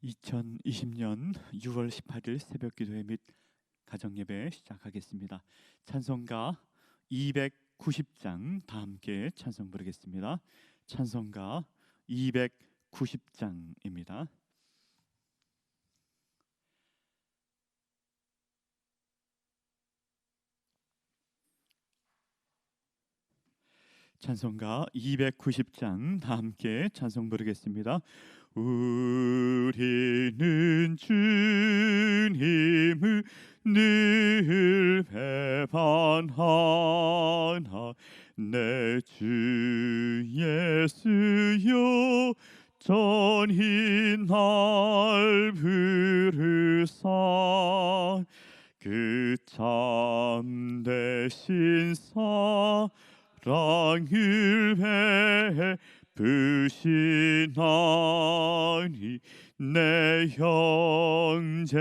2020년 6월 18일 새벽기도회 및 가정예배 시작하겠습니다. 찬송가 290장 다 함께 찬송 부르겠습니다. 찬송가 290장입니다. 찬송가 290장 다 함께 찬송 부르겠습니다. 우리는 주님을 늘 배반하나 내 주 예수여 전히 날 부르사 그 참되신 사랑을 베푸시나니 내 형제여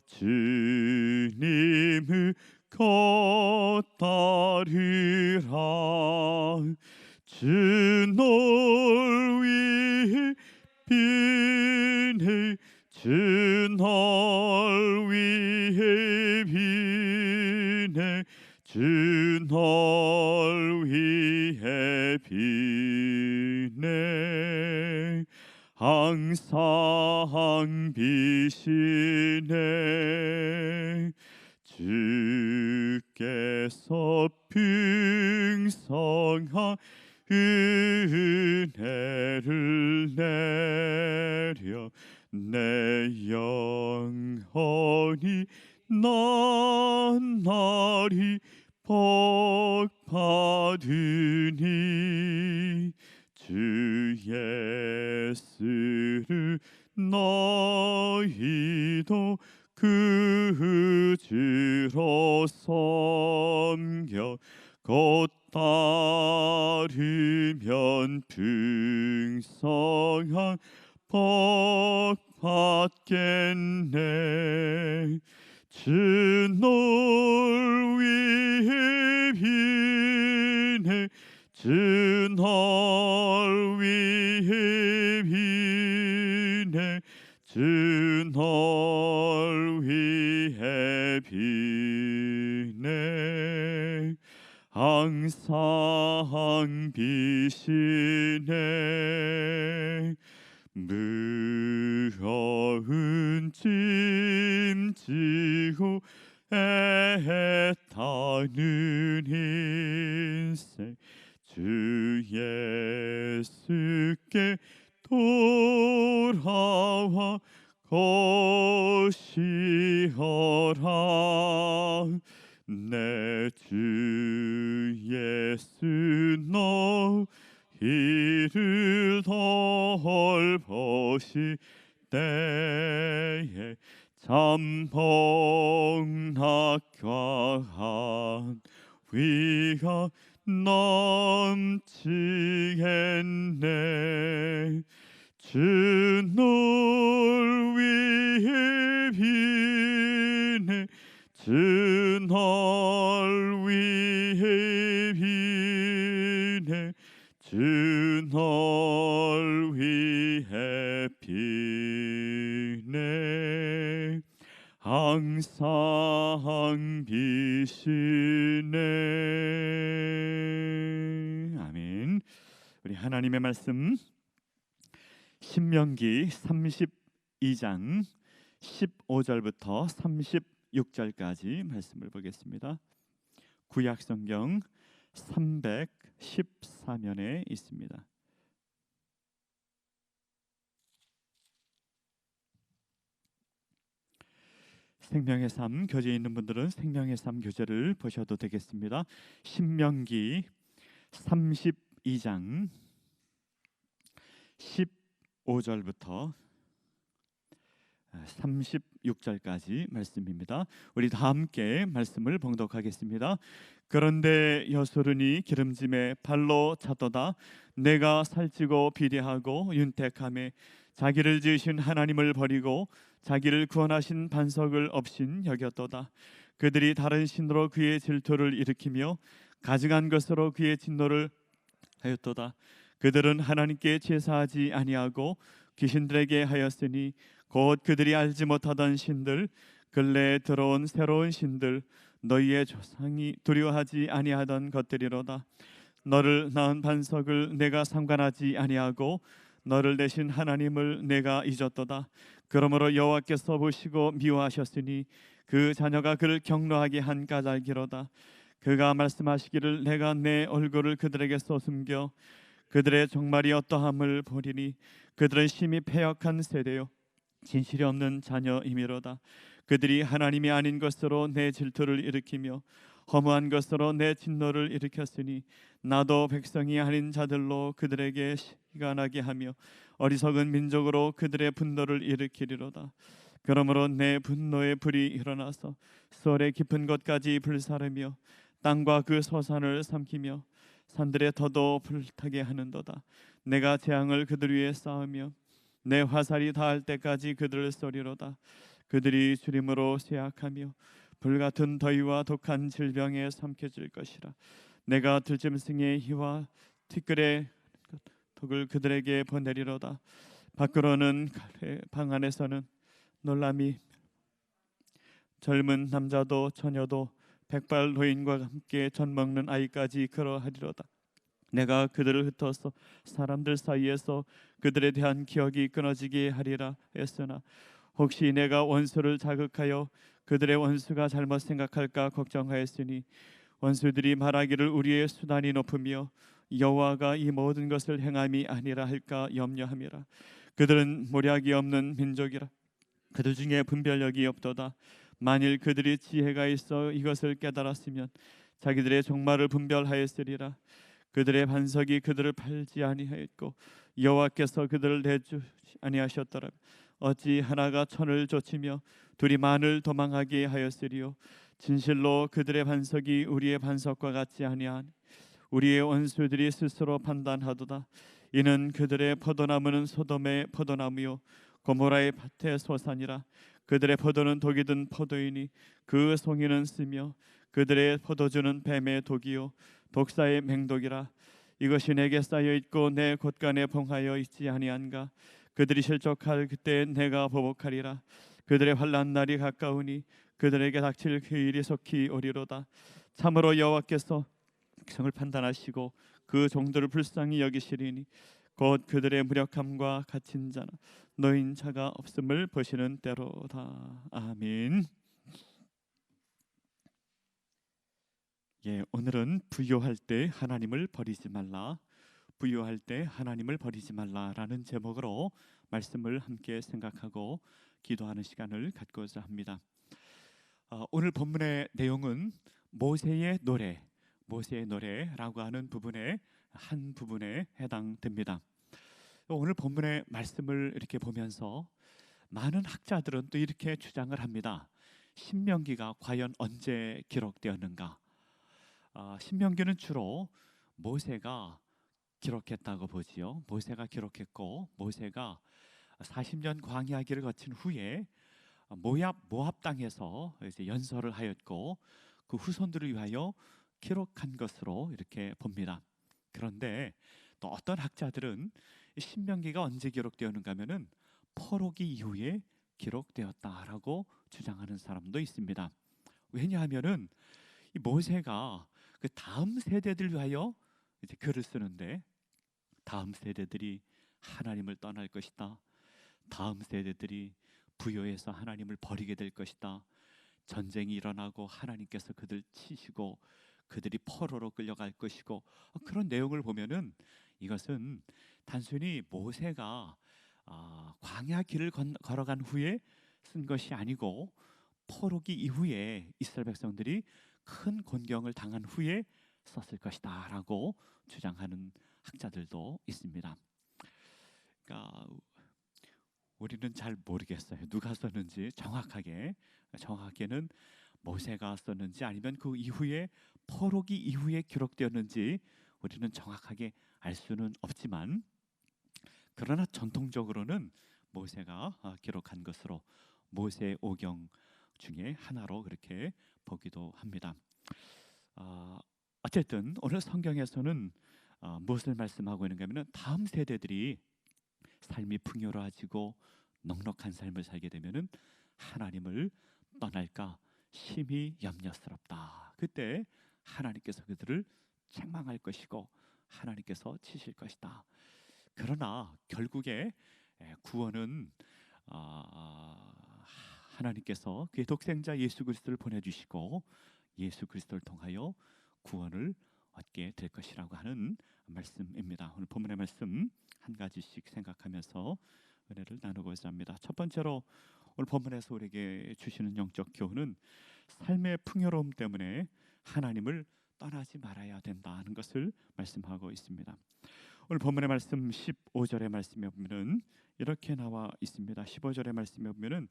주님을 걷다르라. 주 널 위해 비네 주 널 위해 비네 주 널 위해 비네 항상 비시네 주께서 풍성한 은혜를 내려 내 영혼이 낱낱이 복 받으니 주 예수를 너희도 그 주로 섬겨 곧 따르면 풍성한 복 받겠네. 주 널 위해 비네 주 널 위해 비네 주 널 위해 비네 항상 비시네 무거운 짐 지고 애타는 인생 주 예수께 돌아와 것이어라. 내 주 예수 너희를 돌보실 때에 참 복락과한 위가 넘치겠네. 주 널 위해 비네 주 널 위해 비네 주 널 위해 비네 항상 비시네. 아멘. 우리 하나님의 말씀 신명기 32장 15절부터 36절까지 말씀을 보겠습니다. 구약성경 314면에 있습니다. 생명의 삶 교재에 있는 분들은 생명의 삶 교재를 보셔도 되겠습니다. 신명기 32장 15절부터 36절까지 말씀입니다. 우리 다 함께 말씀을 봉독하겠습니다. 그런데 여소run이 기름짐에 발로 차도다 내가 살찌고 비례하고 윤택함에 자기를 지으신 하나님을 버리고 자기를 구원하신 반석을 없인 여겼도다. 그들이 다른 신으로 그의 질투를 일으키며 가증한 것으로 그의 진노를 하였도다. 그들은 하나님께 제사하지 아니하고 귀신들에게 하였으니 곧 그들이 알지 못하던 신들, 근래에 들어온 새로운 신들, 너희의 조상이 두려워하지 아니하던 것들이로다. 너를 낳은 반석을 내가 상관하지 아니하고 너를 내신 하나님을 내가 잊었도다. 그러므로 여호와께서 보시고 미워하셨으니 그 자녀가 그를 경노하게 한 까닭이로다. 그가 말씀하시기를 내가 내 얼굴을 그들에게서 숨겨 그들의 종말이 어떠함을 보리니 그들은 심히 패역한 세대요 진실이 없는 자녀이미로다. 그들이 하나님이 아닌 것으로 내 질투를 일으키며 허무한 것으로 내 진노를 일으켰으니 나도 백성이 아닌 자들로 그들에게 시간하게 하며 어리석은 민족으로 그들의 분노를 일으키리로다. 그러므로 내 분노의 불이 일어나서 수월의 깊은 곳까지 불사르며 땅과 그 소산을 삼키며 산들의 터도 불타게 하는도다. 내가 재앙을 그들 위에 쌓으며 내 화살이 닿을 때까지 그들을 쏘리로다. 그들이 주림으로 쇠약하며 불같은 더위와 독한 질병에 삼켜질 것이라. 내가 들짐승의 희와 티끌의 독을 그들에게 보내리로다. 밖으로는 방 안에서는 놀람이 젊은 남자도 처녀도 백발 노인과 함께 젖 먹는 아이까지 그러하리로다. 내가 그들을 흩어서 사람들 사이에서 그들에 대한 기억이 끊어지게 하리라 했으나 혹시 내가 원수를 자극하여 그들의 원수가 잘못 생각할까 걱정하였으니 원수들이 말하기를 우리의 수단이 높으며 여호와가 이 모든 것을 행함이 아니라 할까 염려함이라. 그들은 모략이 없는 민족이라. 그들 중에 분별력이 없도다. 만일 그들이 지혜가 있어 이것을 깨달았으면 자기들의 종말을 분별하였으리라. 그들의 반석이 그들을 팔지 아니하였고 여호와께서 그들을 내주지 아니하셨더라면 어찌 하나가 천을 좇으며 둘이 만을 도망하게 하였으리요. 진실로 그들의 반석이 우리의 반석과 같지 아니하니 우리의 원수들이 스스로 판단하도다. 이는 그들의 포도나무는 소돔의 포도나무요 고모라의 밭의 소산이라. 그들의 포도는 독이 든 포도이니 그 송이는 쓰며 그들의 포도주는 뱀의 독이요 독사의 맹독이라. 이것이 내게 쌓여 있고 내 곳간에 봉하여 있지 아니한가. 그들이 실족할 그때 내가 보복하리라. 그들의 환난 날이 가까우니 그들에게 닥칠 그 일이 속히 오리로다. 참으로 여호와께서 백성을 판단하시고 그 종들을 불쌍히 여기시리니 곧 그들의 무력함과 갇힌 자나 노인 자가 없음을 보시는 때로다. 아멘. 예, 오늘은 부요할 때 하나님을 버리지 말라, 부요할 때 하나님을 버리지 말라라는 제목으로 말씀을 함께 생각하고 기도하는 시간을 갖고자 합니다. 오늘 본문의 내용은 모세의 노래라고 하는 부분의 한 부분에 해당됩니다. 오늘 본문의 말씀을 이렇게 보면서 많은 학자들은 또 이렇게 주장을 합니다. 신명기가 과연 언제 기록되었는가? 신명기는 주로 모세가 기록했다고 보지요. 모세가 기록했고 모세가 40년 광야기를 거친 후에 모압 땅에서 이제 연설을 하였고 그 후손들을 위하여 기록한 것으로 이렇게 봅니다. 그런데 또 어떤 학자들은 신명기가 언제 기록되었는가 하면은 포로기 이후에 기록되었다라고 주장하는 사람도 있습니다. 왜냐하면은 이 모세가 그 다음 세대들 위하여 이제 글을 쓰는데 다음 세대들이 하나님을 떠날 것이다. 다음 세대들이 부요해서 하나님을 버리게 될 것이다. 전쟁이 일어나고 하나님께서 그들 치시고 그들이 포로로 끌려갈 것이고 그런 내용을 보면은 이것은 단순히 모세가 광야 길을 걸어간 후에 쓴 것이 아니고 포로기 이후에 이스라엘 백성들이 큰 곤경을 당한 후에 썼을 것이다라고 주장하는 학자들도 있습니다. 그러니까 우리는 잘 모르겠어요. 누가 썼는지 정확하게는 모세가 썼는지 아니면 그 이후에 포로기 이후에 기록되었는지 우리는 정확하게 알 수는 없지만 그러나 전통적으로는 모세가 기록한 것으로 모세 오경 중에 하나로 그렇게 보기도 합니다. 어쨌든 오늘 성경에서는 무엇을 말씀하고 있는가 하면 다음 세대들이 삶이 풍요로워지고 넉넉한 삶을 살게 되면은 하나님을 떠날까 심히 염려스럽다. 그때 하나님께서 그들을 책망할 것이고 하나님께서 치실 것이다. 그러나 결국에 구원은 하나님께서 그의 독생자 예수 그리스도를 보내주시고 예수 그리스도를 통하여 구원을 얻게 될 것이라고 하는 말씀입니다. 오늘 본문의 말씀 한 가지씩 생각하면서 은혜를 나누고자 합니다. 첫 번째로 오늘 본문에서 우리에게 주시는 영적 교훈은 삶의 풍요로움 때문에 하나님을 떠나지 말아야 된다는 것을 말씀하고 있습니다. 오늘 본문의 말씀 15절의 말씀에 보면은 이렇게 나와 있습니다. 15절의 말씀에 보면은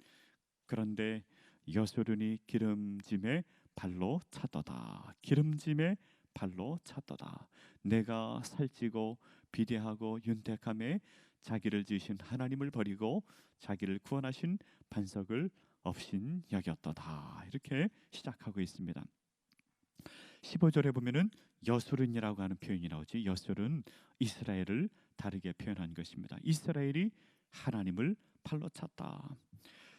그런데 여소륜이 기름짐에 발로 찼도다. 기름짐에 발로 찼도다. 내가 살찌고 비대하고 윤택함에 자기를 지으신 하나님을 버리고 자기를 구원하신 반석을 없인 여겼도다. 이렇게 시작하고 있습니다. 15절에 보면은 여술은이라고 하는 표현이 나오지. 여술은 이스라엘을 다르게 표현한 것입니다. 이스라엘이 하나님을 발로 찼다.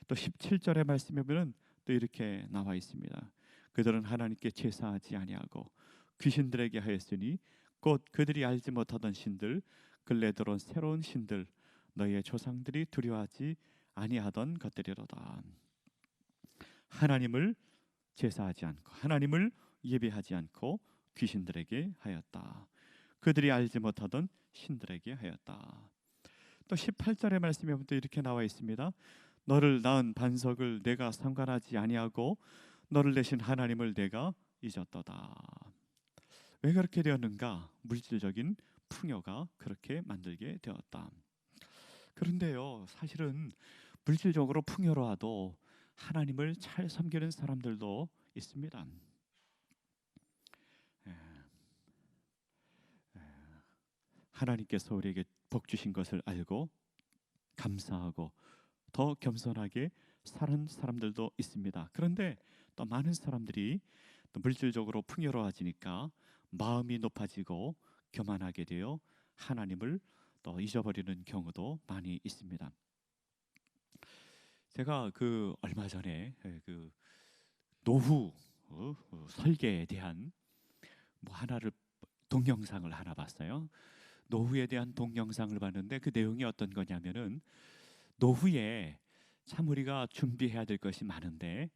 또 17절의 말씀에 보면 또 이렇게 나와 있습니다. 그들은 하나님께 제사하지 아니하고 귀신들에게 하였으니 곧 그들이 알지 못하던 신들 근래 들어온 새로운 신들 너희의 조상들이 두려워하지 아니하던 것들이로다. 하나님을 제사하지 않고 하나님을 예배하지 않고 귀신들에게 하였다. 그들이 알지 못하던 신들에게 하였다. 또 18절의 말씀에 보면 또 이렇게 나와 있습니다. 너를 낳은 반석을 내가 상관하지 아니하고 너를 내신 하나님을 내가 잊었도다. 왜 그렇게 되었는가? 물질적인 풍요가 그렇게 만들게 되었다. 그런데요, 사실은 물질적으로 풍요로워도 하나님을 잘 섬기는 사람들도 있습니다. 하나님께서 우리에게 복 주신 것을 알고 감사하고 더 겸손하게 사는 사람들도 있습니다. 그런데 또 많은 사람들이 또 물질적으로 풍요로워지니까 마음이 높아지고 교만하게 되어 하나님을 또 잊어버리는 경우도 많이 있습니다. 제가 얼마 전에 그 노후 설계에 대한 하나를 동영상을 하나 봤어요. 노후에 대한 동영상을 봤는데 그 내용이 어떤 거냐면은 노후에 참 우리가 준비해야 될 것이 많은데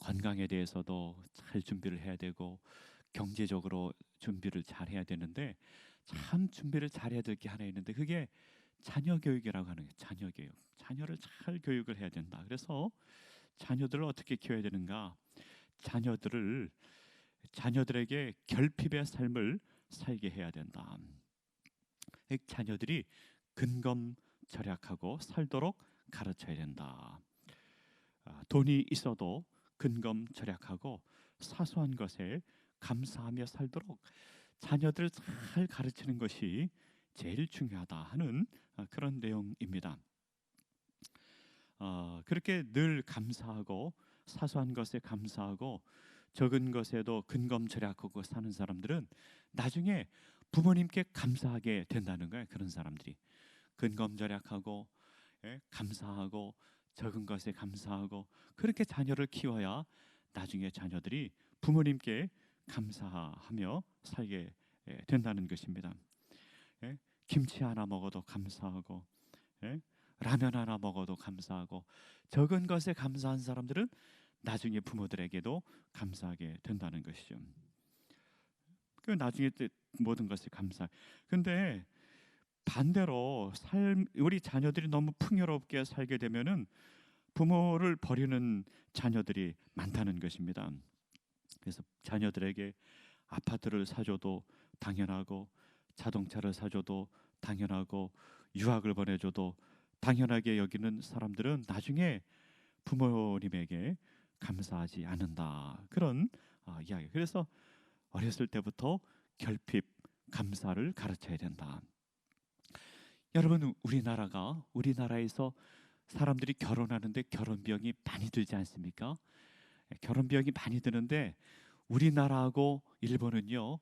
건강에 대해서도 잘 준비를 해야 되고 경제적으로 준비를 잘 해야 되는데 참 준비를 잘해야 될 게 하나 있는데 그게 자녀 교육이라고 하는 거예요. 자녀 교육. 자녀를 잘 교육을 해야 된다. 그래서 자녀들을 어떻게 키워야 되는가? 자녀들에게 결핍의 삶을 살게 해야 된다. 자녀들이 근검절약하고 살도록 가르쳐야 된다. 돈이 있어도 근검절약하고 사소한 것에 감사하며 살도록 자녀들을 잘 가르치는 것이 제일 중요하다 하는 그런 내용입니다. 그렇게 늘 감사하고 사소한 것에 감사하고 적은 것에도 근검절약하고 사는 사람들은 나중에 부모님께 감사하게 된다는 거예요. 그런 사람들이 근검절약하고 감사하고 적은 것에 감사하고 그렇게 자녀를 키워야 나중에 자녀들이 부모님께 감사하며 살게 된다는 것입니다. 김치 하나 먹어도 감사하고 라면 하나 먹어도 감사하고 적은 것에 감사한 사람들은 나중에 부모들에게도 감사하게 된다는 것이죠. 그 나중에 모든 것이 감사. 근데 반대로 우리 자녀들이 너무 풍요롭게 살게 되면은 부모를 버리는 자녀들이 많다는 것입니다. 그래서 자녀들에게 아파트를 사줘도 당연하고 자동차를 사줘도 당연하고 유학을 보내줘도 당연하게 여기는 사람들은 나중에 부모님에게 감사하지 않는다. 그런 이야기. 그래서 어렸을 때부터 결핍, 감사를 가르쳐야 된다. 여러분, 우리나라에서 사람들이 결혼하는데 결혼 비용이 많이 들지 않습니까? 결혼 비용이 많이 드는데 우리나라하고 일본은요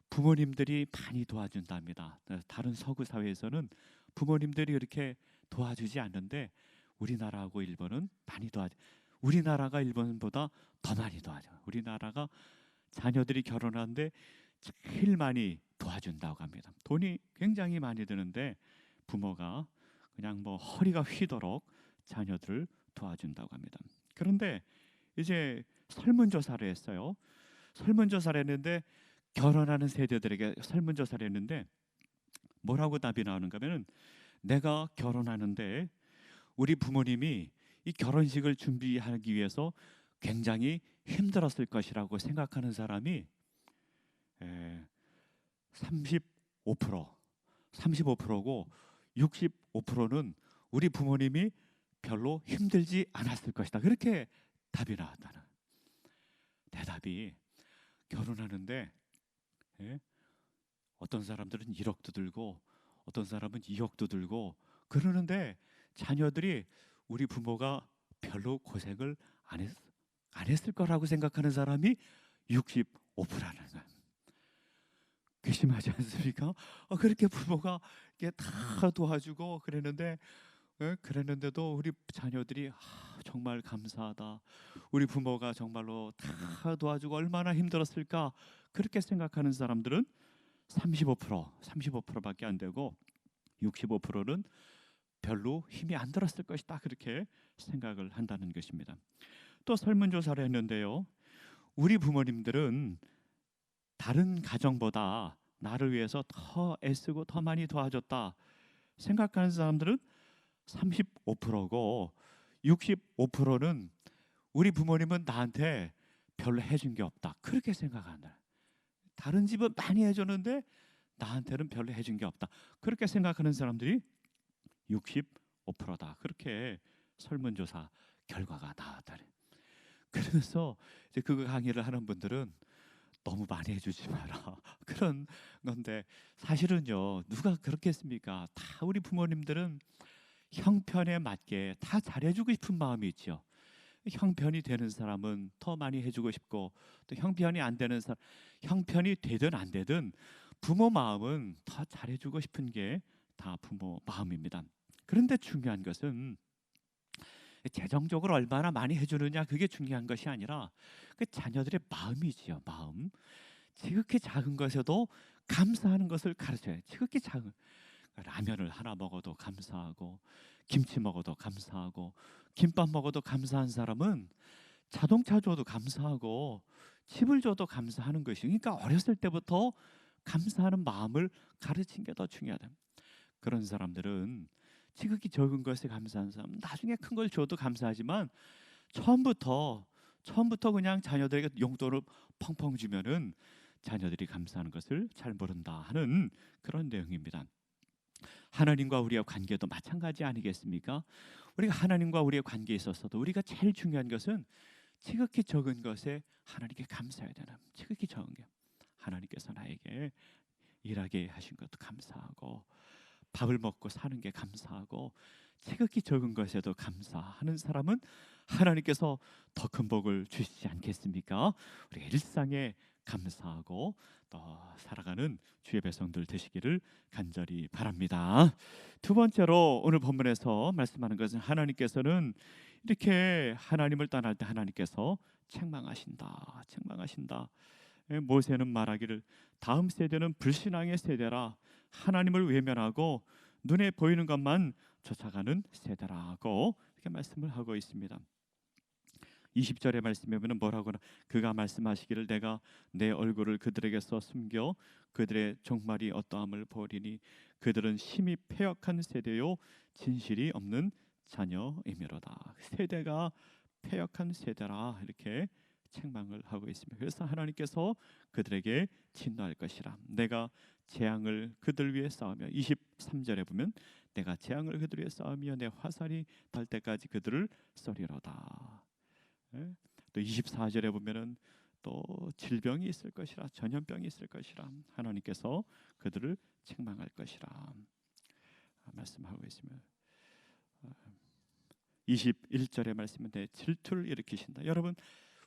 부모님들이 많이 도와준답니다. 다른 서구 사회에서는 부모님들이 이렇게 도와주지 않는데 우리나라하고 일본은 많이 도와줘. 우리나라가 일본보다 더 많이 도와줘. 우리나라가 자녀들이 결혼하는데 제일 많이 도와준다고 합니다. 돈이 굉장히 많이 드는데 부모가 그냥 뭐 허리가 휘도록 자녀들을 도와준다고 합니다. 그런데 이제 설문조사를 했어요. 설문조사를 했는데 결혼하는 세대들에게 설문조사를 했는데 뭐라고 답이 나오는가 하면은 내가 결혼하는데 우리 부모님이 이 결혼식을 준비하기 위해서 굉장히 힘들었을 것이라고 생각하는 사람이 35%, 35%고 65%는 우리 부모님이 별로 힘들지 않았을 것이다. 그렇게 답이 나왔다는. 대답이 결혼하는데 어떤 사람들은 1억도 들고 어떤 사람은 2억도 들고 그러는데 자녀들이 우리 부모가 별로 고생을 안 했을 거라고 생각하는 사람이 65%라는 거예요. 괘씸하지 않습니까? 그렇게 부모가 이게 다 도와주고 그랬는데도 우리 자녀들이 정말 감사하다. 우리 부모가 정말로 다 도와주고 얼마나 힘들었을까? 그렇게 생각하는 사람들은 35%밖에 안 되고 65%는 별로 힘이 안 들었을 것이다. 그렇게 생각을 한다는 것입니다. 또 설문조사를 했는데요. 우리 부모님들은 다른 가정보다 나를 위해서 더 애쓰고 더 많이 도와줬다 생각하는 사람들은 35%고 65%는 우리 부모님은 나한테 별로 해준 게 없다. 그렇게 생각한다. 다른 집은 많이 해줬는데 나한테는 별로 해준 게 없다. 그렇게 생각하는 사람들이 65%다. 그렇게 설문조사 결과가 나왔다. 그래서 이제 그 강의를 하는 분들은 너무 많이 해주지 마라 그런 건데 사실은요 누가 그렇겠습니까? 다 우리 부모님들은 형편에 맞게 다 잘해주고 싶은 마음이 있죠. 형편이 되는 사람은 더 많이 해주고 싶고 또 형편이 안 되는 사람 형편이 되든 안 되든 부모 마음은 더 잘해주고 싶은 게 다 부모 마음입니다. 그런데 중요한 것은 재정적으로 얼마나 많이 해주느냐 그게 중요한 것이 아니라 그 자녀들의 마음이지요. 마음. 지극히 작은 것에도 감사하는 것을 가르쳐요. 지극히 작은 라면을 하나 먹어도 감사하고 김치 먹어도 감사하고 김밥 먹어도 감사한 사람은 자동차 줘도 감사하고 집을 줘도 감사하는 것이 그러니까 어렸을 때부터 감사하는 마음을 가르친 게 더 중요하다. 그런 사람들은 지극히 적은 것에 감사한 사람 나중에 큰 걸 줘도 감사하지만 처음부터 그냥 자녀들에게 용돈을 펑펑 주면은 자녀들이 감사하는 것을 잘 모른다 하는 그런 내용입니다. 하나님과 우리의 관계도 마찬가지 아니겠습니까? 우리가 하나님과 우리의 관계에 있어서도 우리가 제일 중요한 것은 지극히 적은 것에 하나님께 감사해야 되는 지극히 적은 게 하나님께서 나에게 일하게 하신 것도 감사하고 밥을 먹고 사는 게 감사하고 지극히 적은 것에도 감사하는 사람은 하나님께서 더 큰 복을 주시지 않겠습니까? 우리 일상에 감사하고 또 살아가는 주의 백성들 되시기를 간절히 바랍니다. 두 번째로 오늘 본문에서 말씀하는 것은 하나님께서는 이렇게 하나님을 떠날 때 하나님께서 책망하신다. 모세는 말하기를 다음 세대는 불신앙의 세대라 하나님을 외면하고 눈에 보이는 것만 쫓아가는 세대라고 이렇게 말씀을 하고 있습니다. 20절의 말씀에 보면 뭐라고나 그가 말씀하시기를 내가 내 얼굴을 그들에게서 숨겨 그들의 종말이 어떠함을 보리니 그들은 심히 패역한 세대요 진실이 없는 자녀이미로다. 세대가 패역한 세대라 이렇게 책망을 하고 있습니다. 그래서 하나님께서 그들에게 진노할 것이라 내가 재앙을 그들 위에 쌓으며 23절에 보면 내가 재앙을 그들 위에 쌓으며 내 화살이 달 때까지 그들을 쏘리로다. 또 24절에 보면은 또 질병이 있을 것이라 전염병이 있을 것이라 하나님께서 그들을 책망할 것이라 말씀하고 있으면 21절의 말씀은 내 질투를 일으키신다. 여러분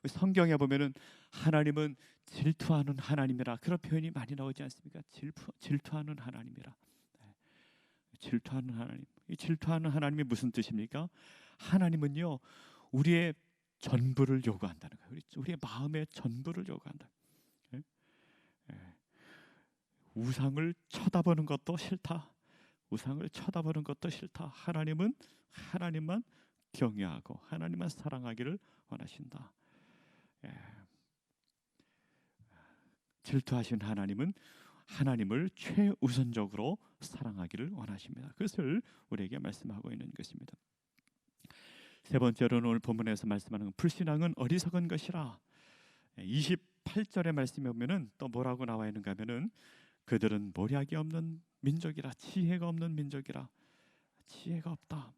성경에 보면은 하나님은 질투하는 하나님이라 그런 표현이 많이 나오지 않습니까? 질투하는 하나님이라. 질투하는 하나님. 이 질투하는 하나님이 무슨 뜻입니까? 하나님은요, 우리의 전부를 요구한다는 거예요. 우리의 마음의 전부를 요구한다. 예? 예. 우상을 쳐다보는 것도 싫다. 우상을 쳐다보는 것도 싫다. 하나님은 하나님만 경외하고 하나님만 사랑하기를 원하신다. 예. 질투하신 하나님은 하나님을 최우선적으로 사랑하기를 원하십니다. 그것을 우리에게 말씀하고 있는 것입니다. 세 번째로는 오늘 본문에서 말씀하는 불신앙은 어리석은 것이라. 28절의 말씀에 보면은 또 뭐라고 나와 있는가 하면은 그들은 모략이 없는 민족이라, 지혜가 없는 민족이라. 지혜가 없다.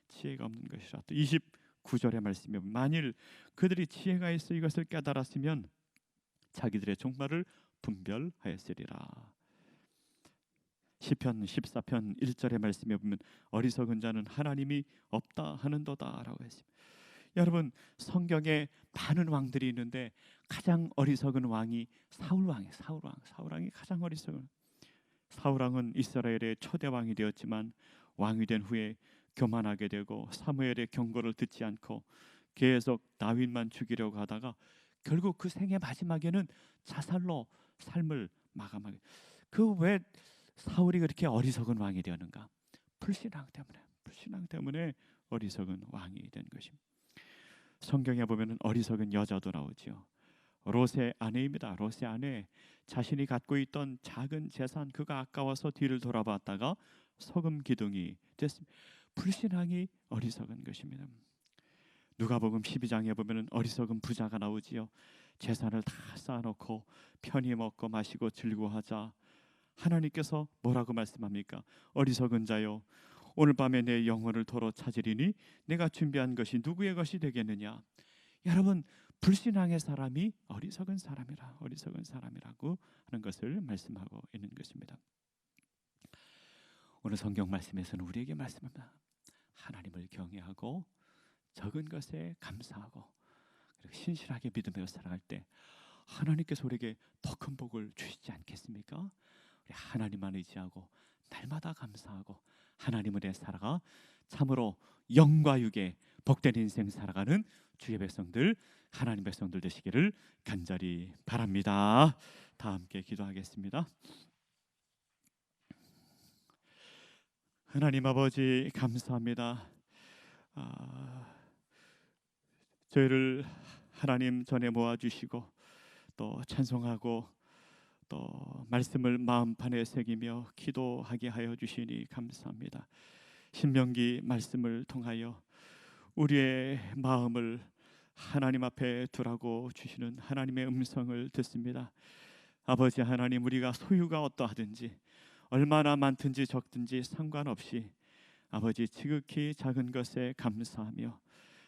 지혜가 없는 것이라. 또 29절의 말씀에 보면 만일 그들이 지혜가 있어 이것을 깨달았으면 자기들의 종말을 분별하였으리라. 시편 14편 1절의 말씀에 보면 어리석은 자는 하나님이 없다 하는도다라고 했습니다. 여러분, 성경에 많은 왕들이 있는데 가장 어리석은 왕이 사울왕이에요. 사울왕이 가장 어리석은. 사울왕은 이스라엘의 초대 왕이 되었지만 왕이 된 후에 교만하게 되고 사무엘의 경고를 듣지 않고 계속 다윗만 죽이려고 하다가 결국 그 생의 마지막에는 자살로 삶을 마감하게. 그 왜 사울이 그렇게 어리석은 왕이 되었는가? 불신앙 때문에 어리석은 왕이 된 것입니다. 성경에 보면은 어리석은 여자도 나오죠. 롯의 아내입니다. 롯의 아내, 자신이 갖고 있던 작은 재산 그가 아까워서 뒤를 돌아봤다가 소금 기둥이 됐습니다. 불신앙이 어리석은 것입니다. 누가복음 12장에 보면은 어리석은 부자가 나오지요. 재산을 다 쌓아놓고 편히 먹고 마시고 즐거워하자 하나님께서 뭐라고 말씀합니까? 어리석은 자요, 오늘 밤에 내 영혼을 도로 찾으리니 내가 준비한 것이 누구의 것이 되겠느냐? 여러분, 불신앙의 사람이 어리석은 사람이라고 하는 것을 말씀하고 있는 것입니다. 오늘 성경 말씀에서는 우리에게 말씀합니다. 하나님을 경외하고 적은 것에 감사하고 그리고 신실하게 믿으며 살아갈 때 하나님께서 우리에게 더 큰 복을 주시지 않겠습니까? 우리 하나님만 의지하고 날마다 감사하고 하나님을 위해 살아가 참으로 영과 육의 복된 인생 살아가는 주의 백성들, 하나님 백성들 되시기를 간절히 바랍니다. 다 함께 기도하겠습니다. 하나님 아버지 감사합니다. 저희를 하나님 전에 모아주시고 또 찬송하고 또 말씀을 마음판에 새기며 기도하게 하여 주시니 감사합니다. 신명기 말씀을 통하여 우리의 마음을 하나님 앞에 두라고 주시는 하나님의 음성을 듣습니다. 아버지 하나님, 우리가 소유가 어떠하든지 얼마나 많든지 적든지 상관없이 아버지 지극히 작은 것에 감사하며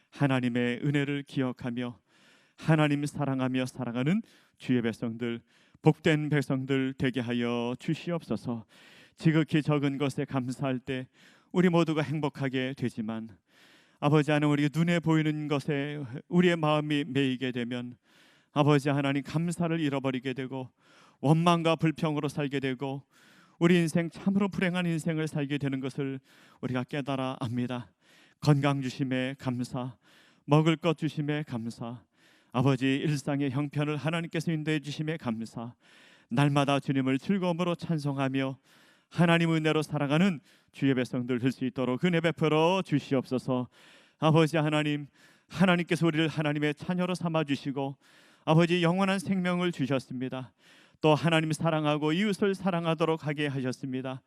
하나님의 은혜를 기억하며 하나님 사랑하며 살아가는 주의 백성들, 복된 백성들 되게 하여 주시옵소서. 지극히 적은 것에 감사할 때 우리 모두가 행복하게 되지만 아버지 하나님, 우리 눈에 보이는 것에 우리의 마음이 매이게 되면 아버지 하나님 감사를 잃어버리게 되고 원망과 불평으로 살게 되고 우리 인생 참으로 불행한 인생을 살게 되는 것을 우리가 깨달아 압니다. 건강 주심에 감사, 먹을 것 주심에 감사, 아버지 일상의 형편을 하나님께서 인도해 주심에 감사, 날마다 주님을 즐거움으로 찬송하며 하나님 은혜로 살아가는 주의 백성들 될 수 있도록 은혜 베풀어 주시옵소서. 아버지 하나님, 하나님께서 우리를 하나님의 자녀로 삼아 주시고 아버지 영원한 생명을 주셨습니다. 또 하나님 사랑하고 이웃을 사랑하도록 하게 하셨습니다.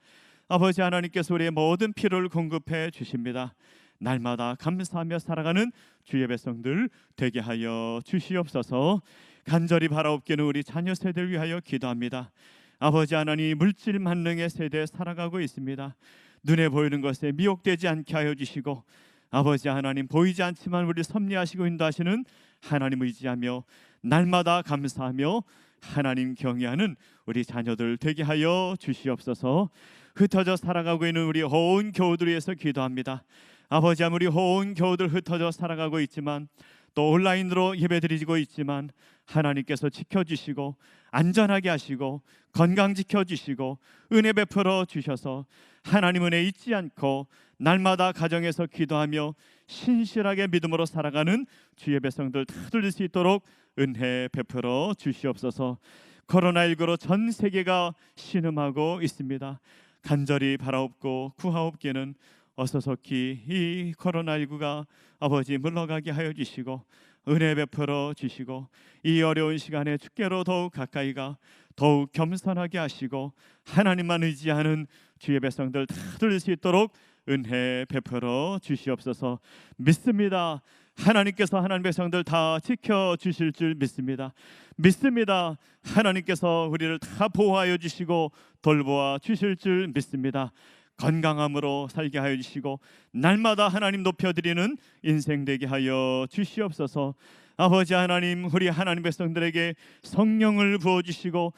아버지 하나님께서 우리의 모든 필요를 공급해 주십니다. 날마다 감사하며 살아가는 주의 백성들 되게 하여 주시옵소서. 간절히 바라옵기는 우리 자녀 세대를 위하여 기도합니다. 아버지 하나님, 물질 만능의 세대에 살아가고 있습니다. 눈에 보이는 것에 미혹되지 않게 하여 주시고 아버지 하나님, 보이지 않지만 우리 섭리하시고 인도하시는 하나님 의지하며 날마다 감사하며 하나님 경외하는 우리 자녀들 되게 하여 주시옵소서. 흩어져 살아가고 있는 우리 온 교우들 위해서 기도합니다. 아버지 하나님, 우리 온 교우들 흩어져 살아가고 있지만 또 온라인으로 예배드리고 있지만 하나님께서 지켜주시고 안전하게 하시고 건강 지켜주시고 은혜 베풀어 주셔서 하나님 은혜 잊지 않고 날마다 가정에서 기도하며 신실하게 믿음으로 살아가는 주의 백성들 다 될 수 있도록 은혜 베풀어 주시옵소서. 코로나19로 전 세계가 신음하고 있습니다. 간절히 바라옵고 구하옵기는 어서속히 이 코로나19가 아버지 물러가게 하여 주시고 은혜 베풀어 주시고 이 어려운 시간에 주께로 더욱 가까이가 더욱 겸손하게 하시고 하나님만 의지하는 주의 백성들 다 될 수 있도록 은혜 베풀어 주시옵소서. 믿습니다. 하나님께서 하나님 백성들 다 지켜주실 줄 믿습니다. 믿습니다. 하나님께서 우리를 다 보호하여 주시고 돌보아 주실 줄 믿습니다. 건강함으로 살게 하여 주시고 날마다 하나님 높여드리는 인생 되게 하여 주시옵소서. 아버지 하나님, 우리 하나님 백성들에게 성령을 부어주시고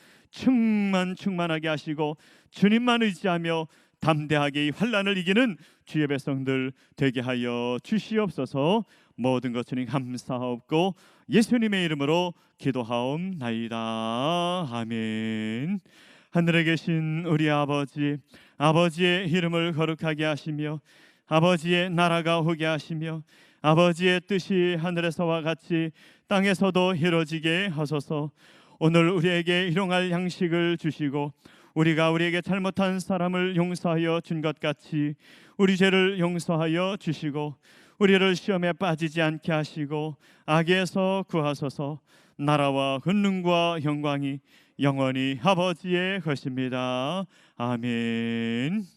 충만하게 하시고 주님만 의지하며 담대하게 이 환난을 이기는 주의 백성들 되게 하여 주시옵소서. 모든 것 주님 감사하옵고 예수님의 이름으로 기도하옵나이다. 아멘. 하늘에 계신 우리 아버지, 아버지의 이름을 거룩하게 하시며 아버지의 나라가 오게 하시며 아버지의 뜻이 하늘에서와 같이 땅에서도 이루어지게 하소서. 오늘 우리에게 일용할 양식을 주시고 우리가 우리에게 잘못한 사람을 용서하여 준 것 같이 우리 죄를 용서하여 주시고 우리를 시험에 빠지지 않게 하시고 악에서 구하소서. 나라와 권능과 영광이 영원히 아버지의 것입니다. 아멘.